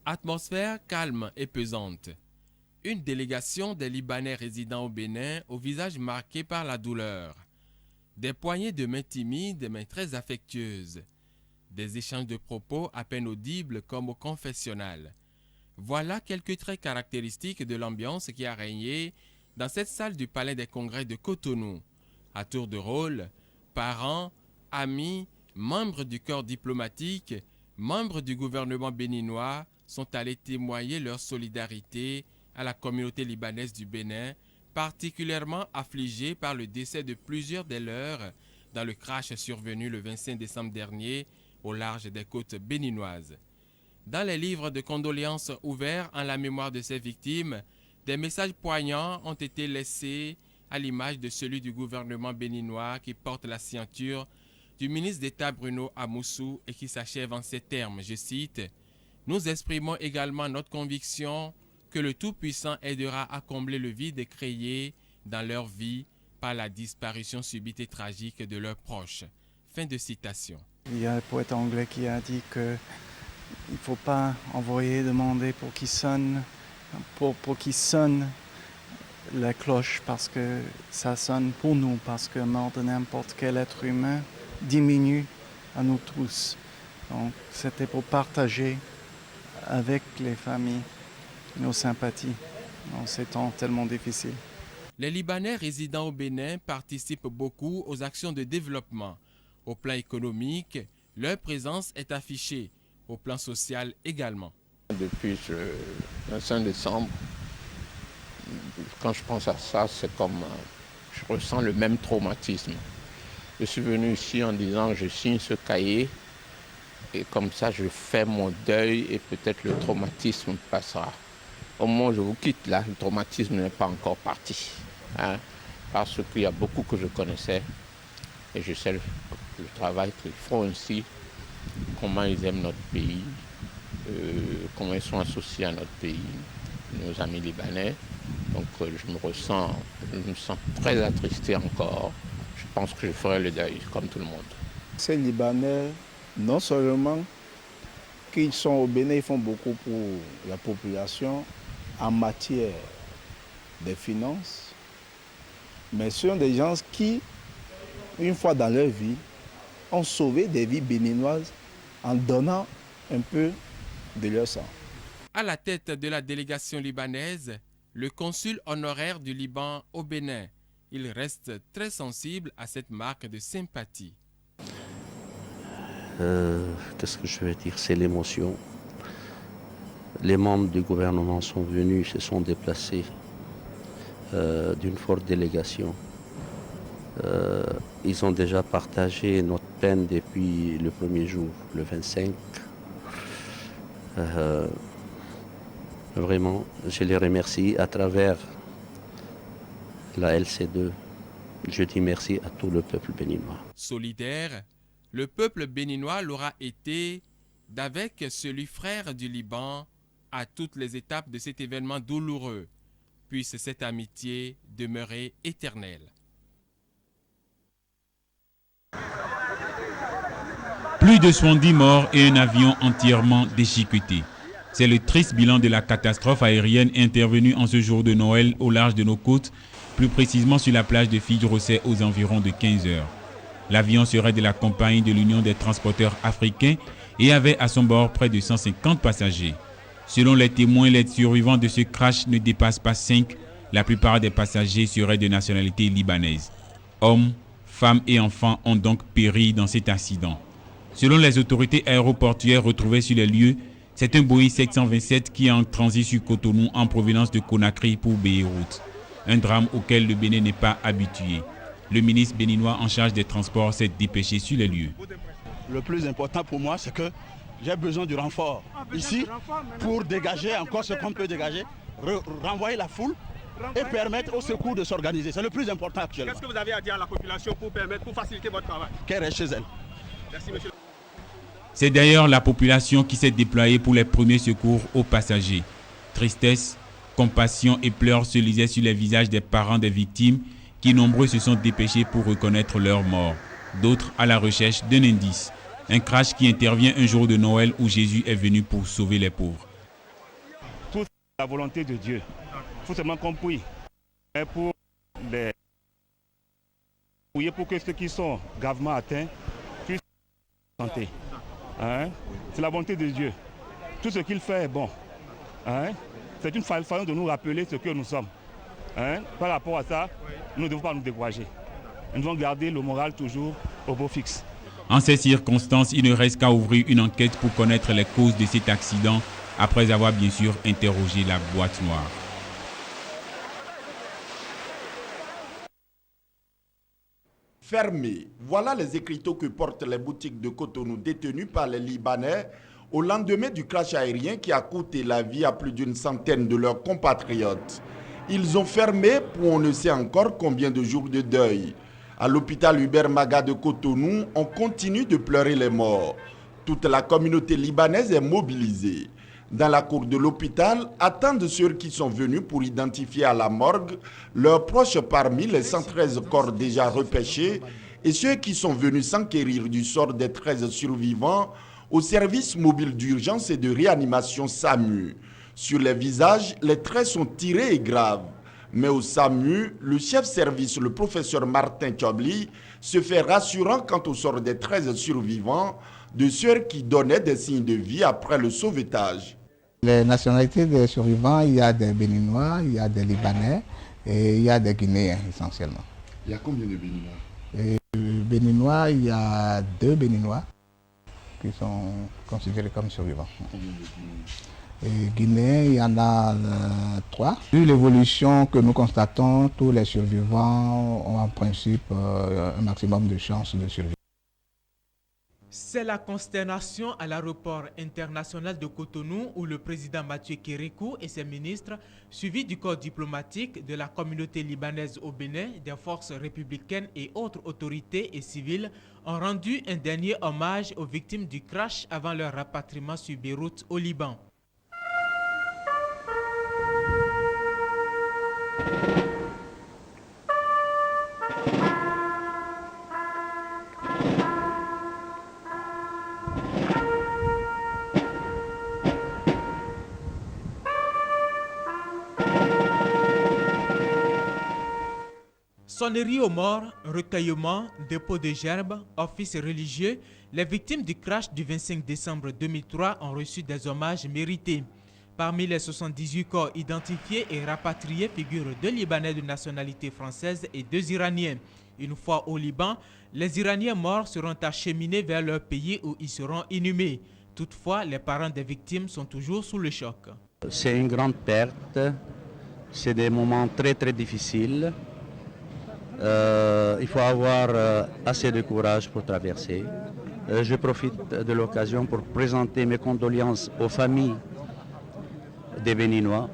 Atmosphère calme et pesante. Une délégation des Libanais résidant au Bénin au visage marqué par la douleur. Des poignées de mains timides mais très affectueuses. Des échanges de propos à peine audibles comme au confessionnal. Voilà quelques traits caractéristiques de l'ambiance qui a régné dans cette salle du Palais des Congrès de Cotonou. À tour de rôle, parents, amis, membres du corps diplomatique, membres du gouvernement béninois sont allés témoigner leur solidarité à la communauté libanaise du Bénin, particulièrement affligée par le décès de plusieurs des leurs dans le crash survenu le 25 décembre dernier au large des côtes béninoises. Dans les livres de condoléances ouverts en la mémoire de ces victimes, des messages poignants ont été laissés à l'image de celui du gouvernement béninois qui porte la signature du ministre d'État Bruno Amoussou et qui s'achève en ces termes, je cite, « Nous exprimons également notre conviction que le Tout-Puissant aidera à combler le vide créé dans leur vie par la disparition subite et tragique de leurs proches. » Fin de citation. Il y a un poète anglais qui a dit que il ne faut pas demander pour qu'il sonne la cloche parce que ça sonne pour nous, parce que la mort de n'importe quel être humain diminue à nous tous. Donc c'était pour partager avec les familles nos sympathies dans ces temps tellement difficiles. Les Libanais résidant au Bénin participent beaucoup aux actions de développement. Au plan économique, leur présence est affichée, au plan social également. Depuis le 25 décembre, quand je pense à ça, c'est comme je ressens le même traumatisme. Je suis venu ici en disant je signe ce cahier et comme ça je fais mon deuil et peut-être le traumatisme passera. Au moment où je vous quitte là, le traumatisme n'est pas encore parti. Parce qu'il y a beaucoup que je connaissais et je sais le travail qu'ils font ici, comment ils aiment notre pays, comment ils sont associés à notre pays, nos amis libanais. Donc je me sens très attristé encore. Je pense que je ferai le deuil comme tout le monde. Ces Libanais, non seulement qu'ils sont au Bénin, ils font beaucoup pour la population en matière des finances, mais ce sont des gens qui, une fois dans leur vie, ont sauvé des vies béninoises en donnant un peu de leur sang. À la tête de la délégation libanaise, le consul honoraire du Liban au Bénin. Il reste très sensible à cette marque de sympathie. Qu'est-ce que je vais dire? C'est l'émotion. Les membres du gouvernement sont venus, se sont déplacés d'une forte délégation. Ils ont déjà partagé notre peine depuis le premier jour, le 25. Vraiment, je les remercie à travers la LC2. Je dis merci à tout le peuple béninois. Solidaire, le peuple béninois l'aura été d'avec celui frère du Liban à toutes les étapes de cet événement douloureux. Puisse cette amitié demeurer éternelle. Plus de 70 morts et un avion entièrement déchiqueté. C'est le triste bilan de la catastrophe aérienne intervenue en ce jour de Noël au large de nos côtes, plus précisément sur la plage de Figues-Rossais aux environs de 15 heures. L'avion serait de la compagnie de l'Union des transporteurs africains et avait à son bord près de 150 passagers. Selon les témoins, les survivants de ce crash ne dépassent pas 5. La plupart des passagers seraient de nationalité libanaise. Hommes, femmes et enfants ont donc péri dans cet accident. Selon les autorités aéroportuaires retrouvées sur les lieux, c'est un Boeing 727 qui est en transit sur Cotonou en provenance de Conakry pour Beyrouth. Un drame auquel le Bénin n'est pas habitué. Le ministre béninois en charge des transports s'est dépêché sur les lieux. Le plus important pour moi, c'est que j'ai besoin du renfort ici pour dégager encore ce qu'on peut dégager, renvoyer la foule et permettre au secours de s'organiser. C'est le plus important actuellement. Qu'est-ce que vous avez à dire à la population pour faciliter votre travail? Qu'elle reste chez elle. Merci, monsieur. C'est d'ailleurs la population qui s'est déployée pour les premiers secours aux passagers. Tristesse, compassion et pleurs se lisaient sur les visages des parents des victimes qui nombreux se sont dépêchés pour reconnaître leur mort. D'autres à la recherche d'un indice. Un crash qui intervient un jour de Noël où Jésus est venu pour sauver les pauvres. La volonté de Dieu. Il faut seulement qu'on prie. Prier pour que ceux qui sont gravement atteints puissent santé. Hein? C'est la volonté de Dieu. Tout ce qu'il fait est bon. Hein? C'est une façon de nous rappeler ce que nous sommes. Hein? Par rapport à ça, nous ne devons pas nous décourager. Nous devons garder le moral toujours au beau fixe. En ces circonstances, il ne reste qu'à ouvrir une enquête pour connaître les causes de cet accident, après avoir bien sûr interrogé la boîte noire. Fermés, voilà les écriteaux que portent les boutiques de Cotonou détenues par les Libanais au lendemain du crash aérien qui a coûté la vie à plus d'une centaine de leurs compatriotes. Ils ont fermé pour on ne sait encore combien de jours de deuil. À l'hôpital Hubert Maga de Cotonou, on continue de pleurer les morts. Toute la communauté libanaise est mobilisée. Dans la cour de l'hôpital, attendent ceux qui sont venus pour identifier à la morgue leurs proches parmi les 113 corps déjà repêchés et ceux qui sont venus s'enquérir du sort des 13 survivants au service mobile d'urgence et de réanimation SAMU. Sur les visages, les traits sont tirés et graves. Mais au SAMU, le chef-service, le professeur Martin Chobli, se fait rassurant quant au sort des 13 survivants, de ceux qui donnaient des signes de vie après le sauvetage. Les nationalités des survivants, il y a des Béninois, il y a des Libanais et il y a des Guinéens essentiellement. Il y a combien de Béninois? Béninois, il y a 2 Béninois qui sont considérés comme survivants. Et Guinéens, il y en a 3. Vu l'évolution que nous constatons, tous les survivants ont en principe un maximum de chances de survivre. C'est la consternation à l'aéroport international de Cotonou où le président Mathieu Kérékou et ses ministres, suivis du corps diplomatique, de la communauté libanaise au Bénin, des forces républicaines et autres autorités et civiles, ont rendu un dernier hommage aux victimes du crash avant leur rapatriement sur Beyrouth au Liban. Sonnerie aux morts, recueillement, dépôt de gerbes, office religieux, les victimes du crash du 25 décembre 2003 ont reçu des hommages mérités. Parmi les 78 corps identifiés et rapatriés figurent 2 Libanais de nationalité française et 2 Iraniens. Une fois au Liban, les Iraniens morts seront acheminés vers leur pays où ils seront inhumés. Toutefois, les parents des victimes sont toujours sous le choc. C'est une grande perte, c'est des moments très très difficiles. Il faut avoir assez de courage pour traverser. Je profite de l'occasion pour présenter mes condoléances aux familles des Béninois.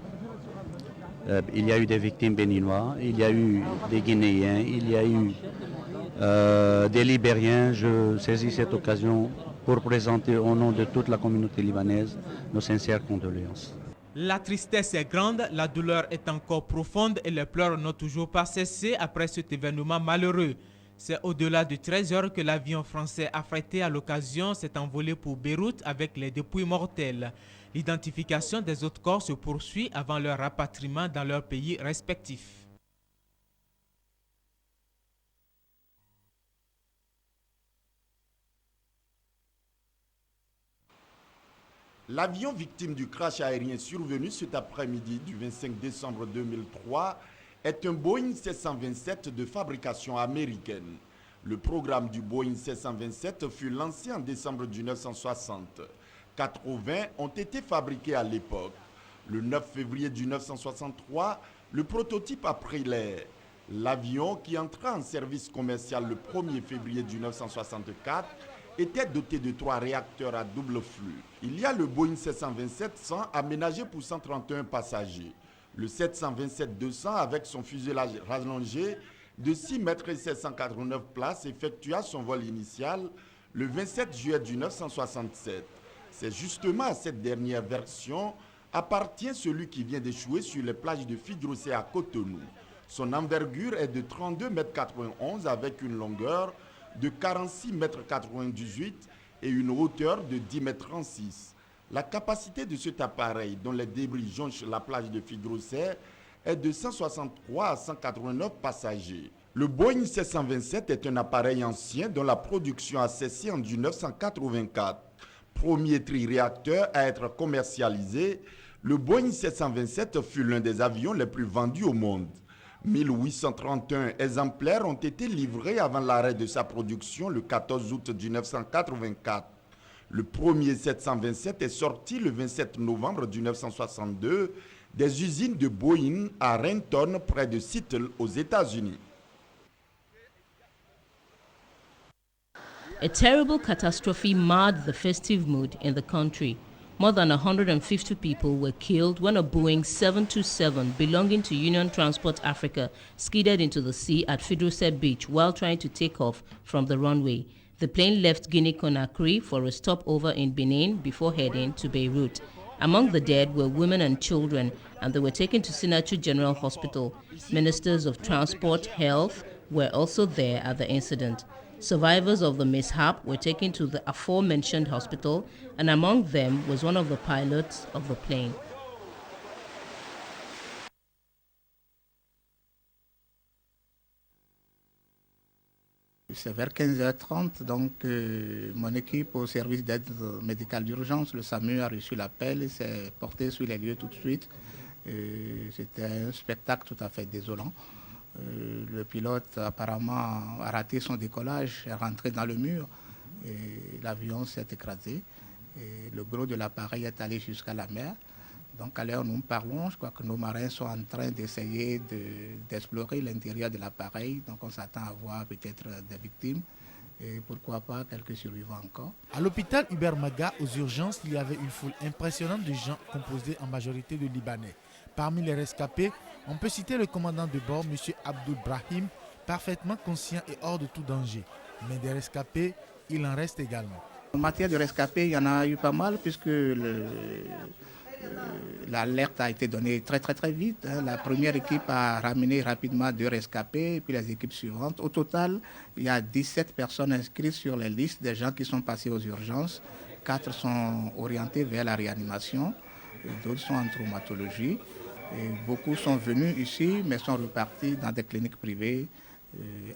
Il y a eu des victimes béninois, il y a eu des Guinéens, il y a eu des Libériens. Je saisis cette occasion pour présenter au nom de toute la communauté libanaise nos sincères condoléances. La tristesse est grande, la douleur est encore profonde et les pleurs n'ont toujours pas cessé après cet événement malheureux. C'est au-delà de 13 heures que l'avion français affrété à l'occasion s'est envolé pour Beyrouth avec les dépouilles mortelles. L'identification des autres corps se poursuit avant leur rapatriement dans leurs pays respectifs. L'avion victime du crash aérien survenu cet après-midi du 25 décembre 2003 est un Boeing 727 de fabrication américaine. Le programme du Boeing 727 fut lancé en décembre 1960. 80 ont été fabriqués à l'époque. Le 9 février 1963, le prototype a pris l'air. L'avion, qui entra en service commercial le 1er février 1964, était doté de 3 réacteurs à double flux. Il y a le Boeing 727-100 aménagé pour 131 passagers. Le 727-200 avec son fuselage rallongé de 6 mètres et 789 places effectua son vol initial le 27 juillet 1967. C'est justement à cette dernière version appartient celui qui vient d'échouer sur les plages de Fidrocé à Cotonou. Son envergure est de 32 mètres 91 avec une longueur de 46 mètres 98 et une hauteur de 10 mètres 36. La capacité de cet appareil, dont les débris jonchent la plage de Fidrosset, est de 163 à 189 passagers. Le Boeing 727 est un appareil ancien dont la production a cessé en 1984. Premier triréacteur à être commercialisé, le Boeing 727 fut l'un des avions les plus vendus au monde. 1831 exemplaires ont été livrés avant l'arrêt de sa production le 14 août 1984. Le premier 727 est sorti le 27 novembre 1962 des usines de Boeing à Renton, près de Seattle, aux États-Unis. A terrible catastrophe marred the festive mood in the country. More than 150 people were killed when a Boeing 727 belonging to Union Transport Africa skidded into the sea at Fidrosset Beach while trying to take off from the runway. The plane left Guinea-Conakry for a stopover in Benin before heading to Beirut. Among the dead were women and children, and they were taken to Sinachu General Hospital. Ministers of Transport, Health were also there at the incident. Survivors of the mishap were taken to the aforementioned hospital, and among them was one of the pilots of the plane. C'est vers 15h30, donc mon équipe au service d'aide médicale d'urgence, le SAMU, a reçu l'appel et s'est porté sur les lieux tout de suite. C'était un spectacle tout à fait désolant. Le pilote apparemment a raté son décollage, est rentré dans le mur et l'avion s'est écrasé. Et le gros de l'appareil est allé jusqu'à la mer. Donc à l'heure où nous parlons, je crois que nos marins sont en train d'essayer d'explorer l'intérieur de l'appareil. Donc on s'attend à voir peut-être des victimes et pourquoi pas quelques survivants encore. À l'hôpital Hubert Maga, aux urgences, il y avait une foule impressionnante de gens composés en majorité de Libanais. Parmi les rescapés, on peut citer le commandant de bord, M. Abdul Brahim, parfaitement conscient et hors de tout danger. Mais des rescapés, il en reste également. En matière de rescapés, il y en a eu pas mal puisque l'alerte a été donnée très vite. La première équipe a ramené rapidement 2 rescapés, et puis les équipes suivantes. Au total, il y a 17 personnes inscrites sur les listes des gens qui sont passés aux urgences. 4 sont orientés vers la réanimation, d'autres sont en traumatologie. Et beaucoup sont venus ici, mais sont repartis dans des cliniques privées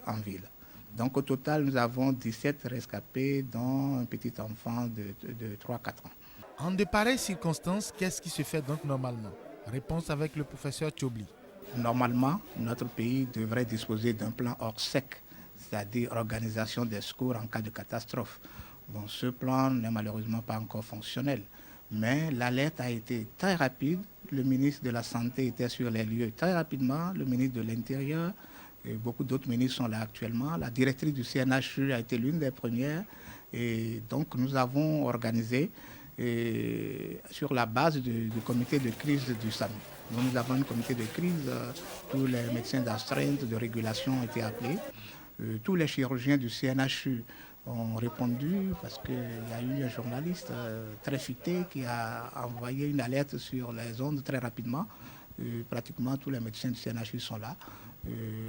en ville. Donc au total, nous avons 17 rescapés, dont un petit enfant de 3-4 ans. En de pareilles circonstances, qu'est-ce qui se fait donc normalement? Réponse avec le professeur Tchobli. Normalement, notre pays devrait disposer d'un plan hors sec, c'est-à-dire organisation des secours en cas de catastrophe. Bon, ce plan n'est malheureusement pas encore fonctionnel, mais l'alerte a été très rapide. Le ministre de la Santé était sur les lieux très rapidement, le ministre de l'Intérieur, et beaucoup d'autres ministres sont là actuellement. La directrice du CNHU a été l'une des premières, et donc nous avons organisé sur la base du comité de crise du SAMU. Donc nous avons un comité de crise, tous les médecins d'astreinte, de régulation ont été appelés, tous les chirurgiens du CNHU ont répondu parce qu'il y a eu un journaliste très futé qui a envoyé une alerte sur les ondes très rapidement. Pratiquement tous les médecins du CNHU sont là.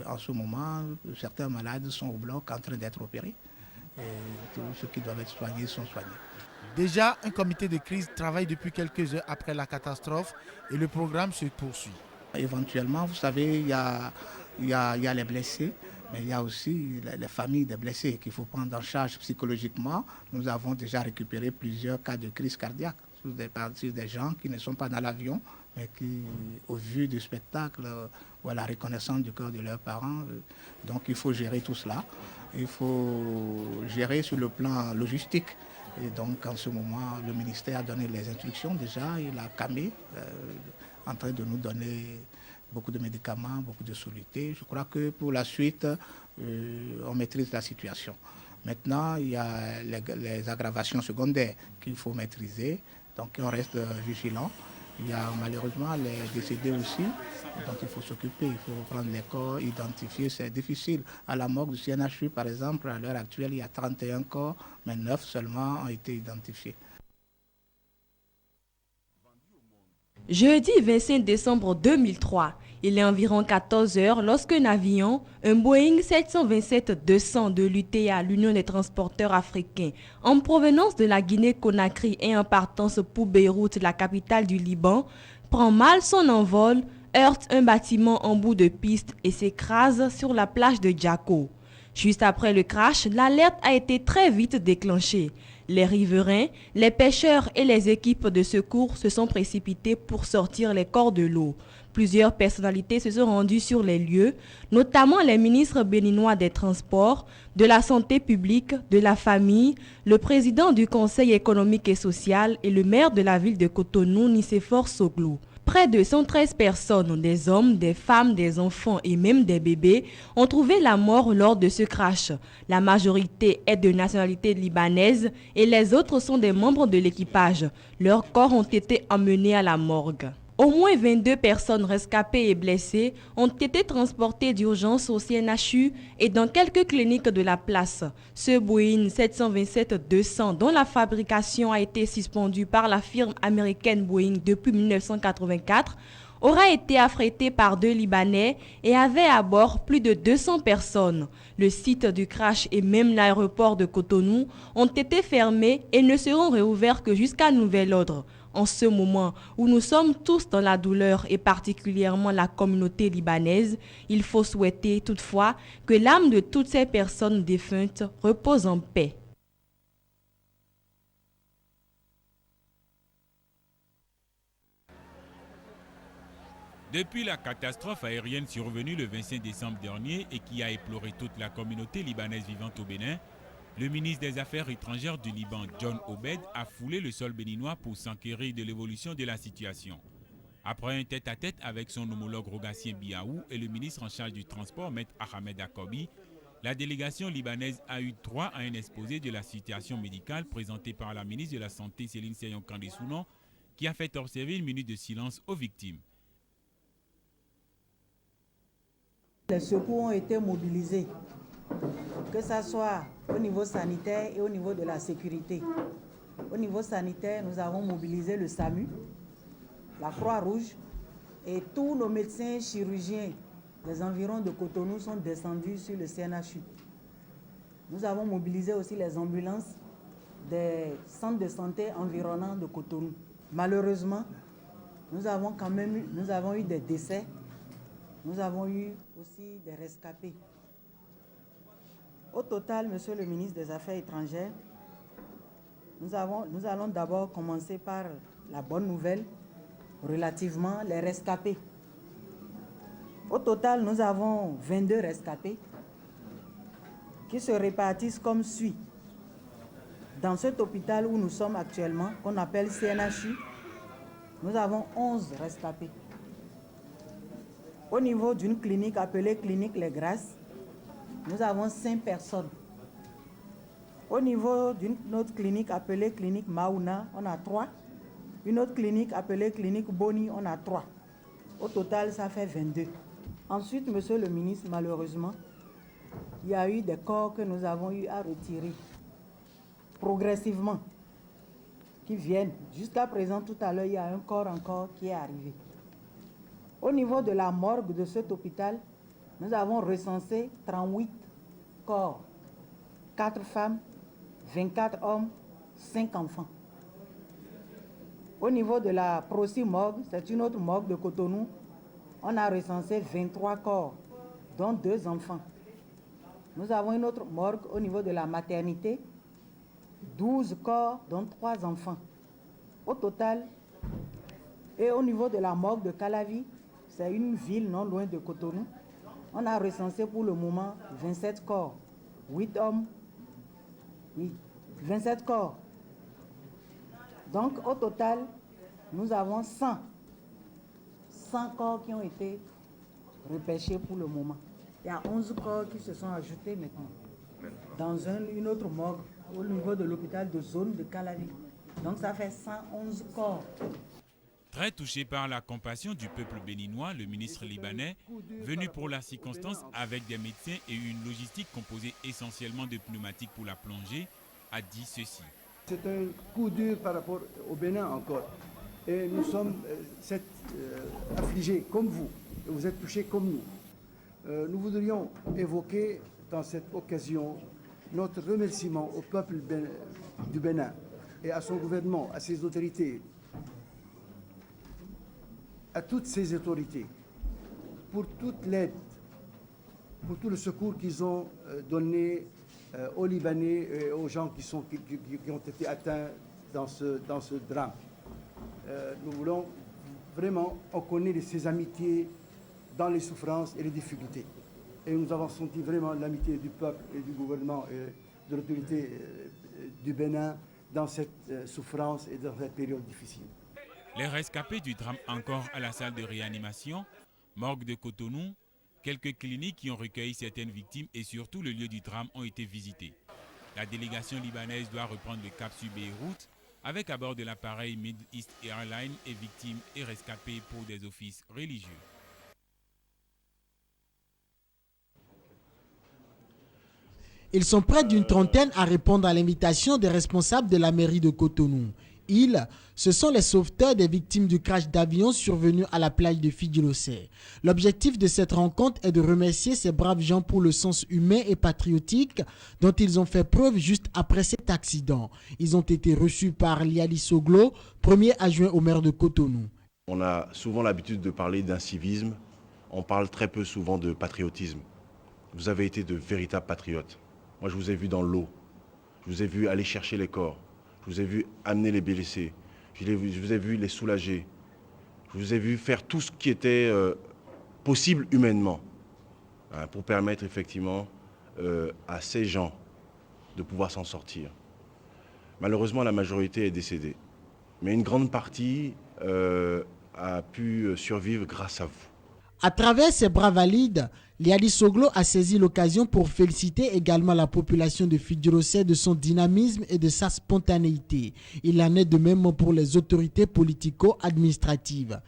En ce moment, certains malades sont au bloc en train d'être opérés. Tous ceux qui doivent être soignés sont soignés. Déjà, un comité de crise travaille depuis quelques heures après la catastrophe et le programme se poursuit. Éventuellement, vous savez, il y a les blessés, mais il y a aussi les familles des blessés qu'il faut prendre en charge psychologiquement. Nous avons déjà récupéré plusieurs cas de crise cardiaque sur des gens qui ne sont pas dans l'avion, mais qui, au vu du spectacle ou à la reconnaissance du corps de leurs parents, donc il faut gérer tout cela. Il faut gérer sur le plan logistique. Et donc en ce moment, le ministère a donné les instructions déjà, il a camé, en train de nous donner beaucoup de médicaments, beaucoup de solutés. Je crois que pour la suite, on maîtrise la situation. Maintenant, il y a les aggravations secondaires qu'il faut maîtriser, donc on reste vigilant. Il y a malheureusement les décédés aussi, donc il faut s'occuper, il faut prendre les corps, identifier, c'est difficile. À la morgue du CNHU, par exemple, à l'heure actuelle, il y a 31 corps, mais 9 seulement ont été identifiés. Jeudi 25 décembre 2003, il est environ 14 heures lorsqu'un avion, un Boeing 727-200 de l'UTA, l'Union des transporteurs africains, en provenance de la Guinée-Conakry et en partance pour Beyrouth, la capitale du Liban, prend mal son envol, heurte un bâtiment en bout de piste et s'écrase sur la plage de Djako. Juste après le crash, l'alerte a été très vite déclenchée. Les riverains, les pêcheurs et les équipes de secours se sont précipités pour sortir les corps de l'eau. Plusieurs personnalités se sont rendues sur les lieux, notamment les ministres béninois des Transports, de la Santé publique, de la Famille, le président du Conseil économique et social et le maire de la ville de Cotonou, Nicéphore Soglou. Près de 113 personnes, des hommes, des femmes, des enfants et même des bébés, ont trouvé la mort lors de ce crash. La majorité est de nationalité libanaise et les autres sont des membres de l'équipage. Leurs corps ont été emmenés à la morgue. Au moins 22 personnes rescapées et blessées ont été transportées d'urgence au CNHU et dans quelques cliniques de la place. Ce Boeing 727-200, dont la fabrication a été suspendue par la firme américaine Boeing depuis 1984, aura été affrété par 2 Libanais et avait à bord plus de 200 personnes. Le site du crash et même l'aéroport de Cotonou ont été fermés et ne seront réouverts que jusqu'à nouvel ordre. En ce moment où nous sommes tous dans la douleur et particulièrement la communauté libanaise, il faut souhaiter toutefois que l'âme de toutes ces personnes défuntes repose en paix. Depuis la catastrophe aérienne survenue le 25 décembre dernier et qui a éploré toute la communauté libanaise vivante au Bénin, le ministre des Affaires étrangères du Liban, John Obed, a foulé le sol béninois pour s'enquérir de l'évolution de la situation. Après un tête-à-tête avec son homologue Rogatien Biaou et le ministre en charge du transport, Maître Ahmed Akobi, la délégation libanaise a eu droit à un exposé de la situation médicale présenté par la ministre de la Santé, Céline Seyon-Kandé-Sounon, qui a fait observer une minute de silence aux victimes. Les secours ont été mobilisés, que ce soit au niveau sanitaire et au niveau de la sécurité. Au niveau sanitaire, nous avons mobilisé le SAMU, la Croix-Rouge et tous nos médecins chirurgiens des environs de Cotonou sont descendus sur le CNHU. Nous avons mobilisé aussi les ambulances des centres de santé environnants de Cotonou. Malheureusement, nous avons eu des décès, nous avons eu aussi des rescapés. Au total, Monsieur le ministre des Affaires étrangères, nous allons d'abord commencer par la bonne nouvelle relativement les rescapés. Au total, nous avons 22 rescapés qui se répartissent comme suit. Dans cet hôpital où nous sommes actuellement, qu'on appelle CNHU, nous avons 11 rescapés. Au niveau d'une clinique appelée Clinique Les Grâces, nous avons 5 personnes. Au niveau d'une autre clinique appelée Clinique Maouna, on a 3. Une autre clinique appelée Clinique Boni, on a 3. Au total, ça fait 22. Ensuite, Monsieur le ministre, malheureusement, il y a eu des corps que nous avons eu à retirer progressivement, qui viennent. Jusqu'à présent, tout à l'heure, il y a un corps encore qui est arrivé. Au niveau de la morgue de cet hôpital, nous avons recensé 38 corps, 4 femmes, 24 hommes, 5 enfants. Au niveau de la Proci-Morgue, c'est une autre morgue de Cotonou, on a recensé 23 corps, dont 2 enfants. Nous avons une autre morgue au niveau de la maternité, 12 corps, dont 3 enfants. Au total, et au niveau de la morgue de Calavi, c'est une ville non loin de Cotonou, on a recensé pour le moment 27 corps, 8 hommes, oui, 27 corps. Donc au total, nous avons 100 corps qui ont été repêchés pour le moment. Il y a 11 corps qui se sont ajoutés maintenant dans une autre morgue au niveau de l'hôpital de zone de Calavi. Donc ça fait 111 corps. Très touché par la compassion du peuple béninois, le ministre libanais, venu pour la circonstance avec des médecins et une logistique composée essentiellement de pneumatiques pour la plongée, a dit ceci. C'est un coup dur par rapport au Bénin encore. Et nous sommes affligés comme vous, et vous êtes touchés comme nous. Nous voudrions évoquer dans cette occasion notre remerciement au peuple du Bénin et à son gouvernement, à ses autorités, à toutes ces autorités, pour toute l'aide, pour tout le secours qu'ils ont donné aux Libanais et aux gens qui ont été atteints dans ce drame. Nous voulons vraiment, on connaît ces amitiés dans les souffrances et les difficultés. Et nous avons senti vraiment l'amitié du peuple et du gouvernement et de l'autorité du Bénin dans cette souffrance et dans cette période difficile. Les rescapés du drame encore à la salle de réanimation, morgue de Cotonou, quelques cliniques qui ont recueilli certaines victimes et surtout le lieu du drame ont été visités. La délégation libanaise doit reprendre le cap sur Beyrouth avec à bord de l'appareil Middle East Airlines et victimes et rescapés pour des offices religieux. Ils sont près d'une trentaine à répondre à l'invitation des responsables de la mairie de Cotonou. Ce sont les sauveteurs des victimes du crash d'avion survenu à la plage de Fidjilosé. L'objectif de cette rencontre est de remercier ces braves gens pour le sens humain et patriotique dont ils ont fait preuve juste après cet accident. Ils ont été reçus par Liali Soglo, premier adjoint au maire de Cotonou. On a souvent l'habitude de parler d'incivisme, on parle très peu souvent de patriotisme. Vous avez été de véritables patriotes. Moi, je vous ai vu dans l'eau, je vous ai vu aller chercher les corps. Je vous ai vu amener les blessés, je vous ai vu les soulager, je vous ai vu faire tout ce qui était possible humainement pour permettre effectivement à ces gens de pouvoir s'en sortir. Malheureusement, la majorité est décédée, mais une grande partie a pu survivre grâce à vous. À travers ces bras valides, Liali Soglo a saisi l'occasion pour féliciter également la population de Fidjilosé de son dynamisme et de sa spontanéité. Il en est de même pour les autorités politico-administratives.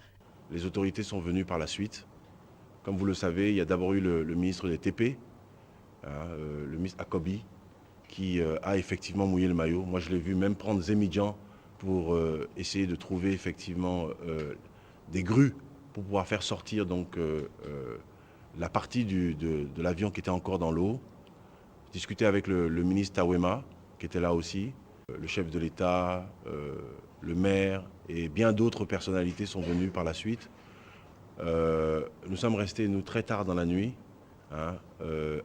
Les autorités sont venues par la suite. Comme vous le savez, il y a d'abord eu le ministre des TP, le ministre Akobi, qui a effectivement mouillé le maillot. Moi, je l'ai vu même prendre Zemidjan pour essayer de trouver effectivement des grues pour pouvoir faire sortir donc la partie de l'avion qui était encore dans l'eau. Discuter avec le ministre Tawema, qui était là aussi, le chef de l'État, le maire et bien d'autres personnalités sont venus par la suite. Nous sommes restés, nous, très tard dans la nuit,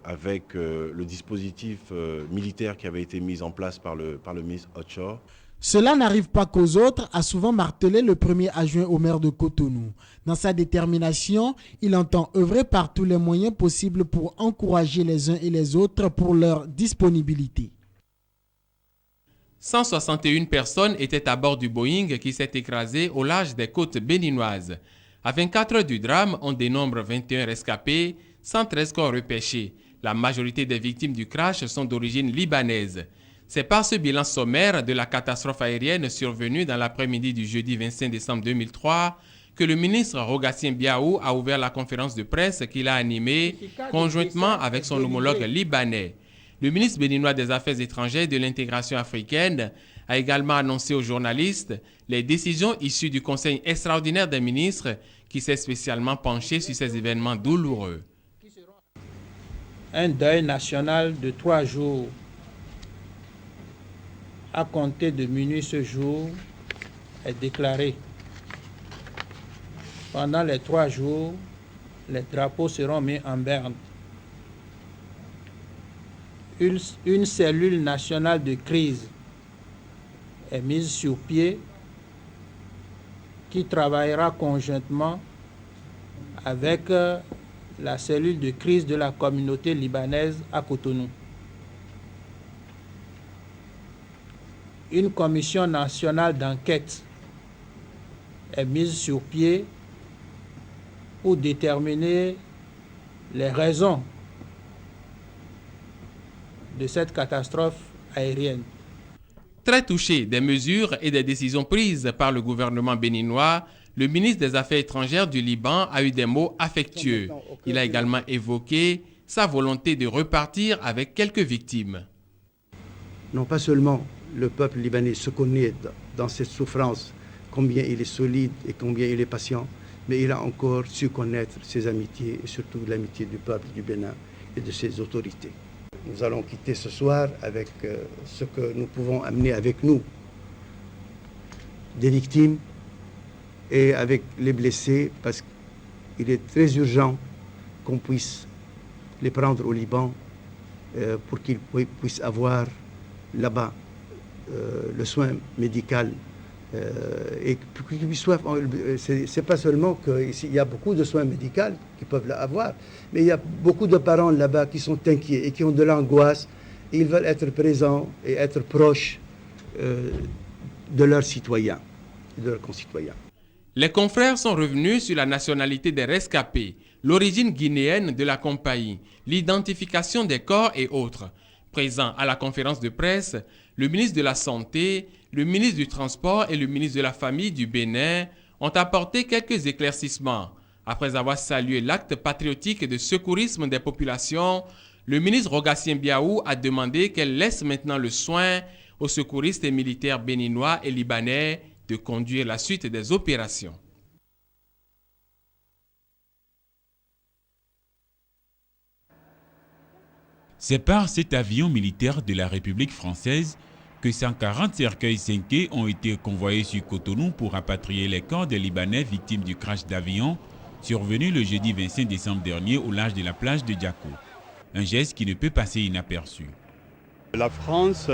avec le dispositif militaire qui avait été mis en place par le ministre Ocho. Cela n'arrive pas qu'aux autres, a souvent martelé le premier adjoint au maire de Cotonou. Dans sa détermination, il entend œuvrer par tous les moyens possibles pour encourager les uns et les autres pour leur disponibilité. 161 personnes étaient à bord du Boeing qui s'est écrasé au large des côtes béninoises. À 24 heures du drame, on dénombre 21 rescapés, 113 corps repêchés. La majorité des victimes du crash sont d'origine libanaise. C'est par ce bilan sommaire de la catastrophe aérienne survenue dans l'après-midi du jeudi 25 décembre 2003 que le ministre Rogatien Biaou a ouvert la conférence de presse qu'il a animée conjointement avec son homologue libanais. Le ministre béninois des Affaires étrangères et de l'intégration africaine a également annoncé aux journalistes les décisions issues du Conseil extraordinaire des ministres qui s'est spécialement penché sur ces événements douloureux. Un deuil national de 3 jours à compter de minuit ce jour est déclaré. Pendant les 3 jours, les drapeaux seront mis en berne. Une cellule nationale de crise est mise sur pied qui travaillera conjointement avec la cellule de crise de la communauté libanaise à Cotonou. Une commission nationale d'enquête est mise sur pied pour déterminer les raisons de cette catastrophe aérienne. Très touché des mesures et des décisions prises par le gouvernement béninois, le ministre des Affaires étrangères du Liban a eu des mots affectueux. Il a également évoqué sa volonté de repartir avec quelques victimes. Non pas seulement le peuple libanais se connaît dans cette souffrance combien il est solide et combien il est patient, mais il a encore su connaître ses amitiés et surtout l'amitié du peuple du Bénin et de ses autorités. Nous allons quitter ce soir avec ce que nous pouvons amener avec nous, des victimes et avec les blessés, parce qu'il est très urgent qu'on puisse les prendre au Liban pour qu'ils puissent avoir là-bas le soin médical et qu'ils puissent. C'est pas seulement qu'il y a beaucoup de soins médicaux qui peuvent avoir, mais il y a beaucoup de parents là-bas qui sont inquiets et qui ont de l'angoisse et ils veulent être présents et être proches de leurs citoyens, de leurs concitoyens. Les confrères sont revenus sur la nationalité des rescapés, l'origine guinéenne de la compagnie, l'identification des corps et autres. Présents à la conférence de presse, le ministre de la Santé, le ministre du Transport et le ministre de la Famille du Bénin ont apporté quelques éclaircissements. Après avoir salué l'acte patriotique de secourisme des populations, le ministre Rogatien Biaou a demandé qu'elle laisse maintenant le soin aux secouristes et militaires béninois et libanais de conduire la suite des opérations. C'est par cet avion militaire de la République française que 140 cercueils 5 ont été convoyés sur Cotonou pour rapatrier les corps des Libanais victimes du crash d'avion survenu le jeudi 25 décembre dernier au large de la plage de Djako. Un geste qui ne peut passer inaperçu. La France,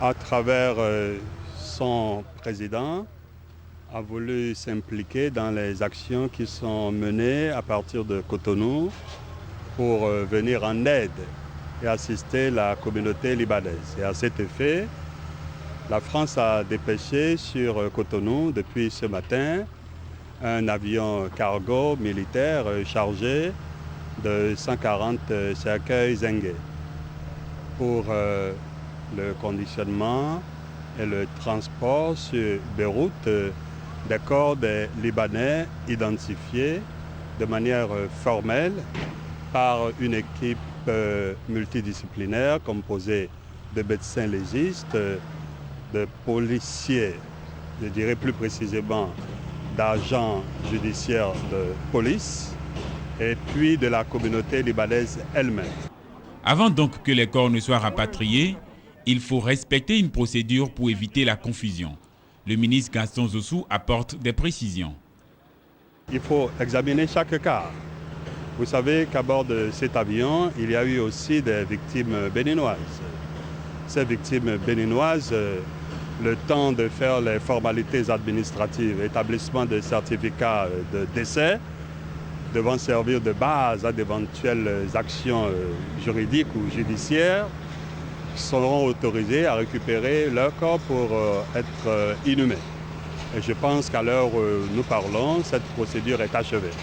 à travers son président, a voulu s'impliquer dans les actions qui sont menées à partir de Cotonou pour venir en aide et assister la communauté libanaise. Et à cet effet, la France a dépêché sur Cotonou depuis ce matin un avion cargo militaire chargé de 140 cercueils zengués pour le conditionnement et le transport sur Beyrouth des corps des Libanais identifiés de manière formelle par une équipe multidisciplinaire composée de médecins légistes, de policiers, je dirais plus précisément d'agents judiciaires de police et puis de la communauté libanaise elle-même. Avant donc que les corps ne soient rapatriés, il faut respecter une procédure pour éviter la confusion. Le ministre Gaston Zossou apporte des précisions. Il faut examiner chaque cas. Vous savez qu'à bord de cet avion, il y a eu aussi des victimes béninoises. Ces victimes béninoises, le temps de faire les formalités administratives, établissement de certificats de décès, devant servir de base à d'éventuelles actions juridiques ou judiciaires, seront autorisés à récupérer leur corps pour être inhumés. Et je pense qu'à l'heure où nous parlons, cette procédure est achevée.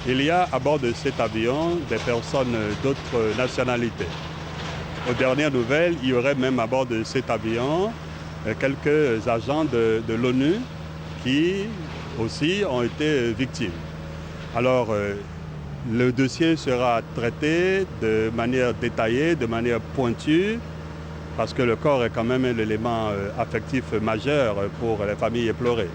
Il y a à bord de cet avion des personnes d'autres nationalités. Aux dernières nouvelles, il y aurait même à bord de cet avion quelques agents de l'ONU qui aussi ont été victimes. Alors, le dossier sera traité de manière détaillée, de manière pointue, parce que le corps est quand même un élément affectif majeur pour les familles éplorées.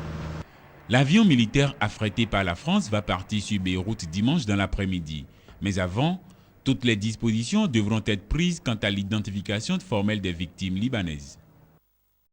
L'avion militaire affrété par la France va partir sur Beyrouth dimanche dans l'après-midi. Mais avant, toutes les dispositions devront être prises quant à l'identification formelle des victimes libanaises.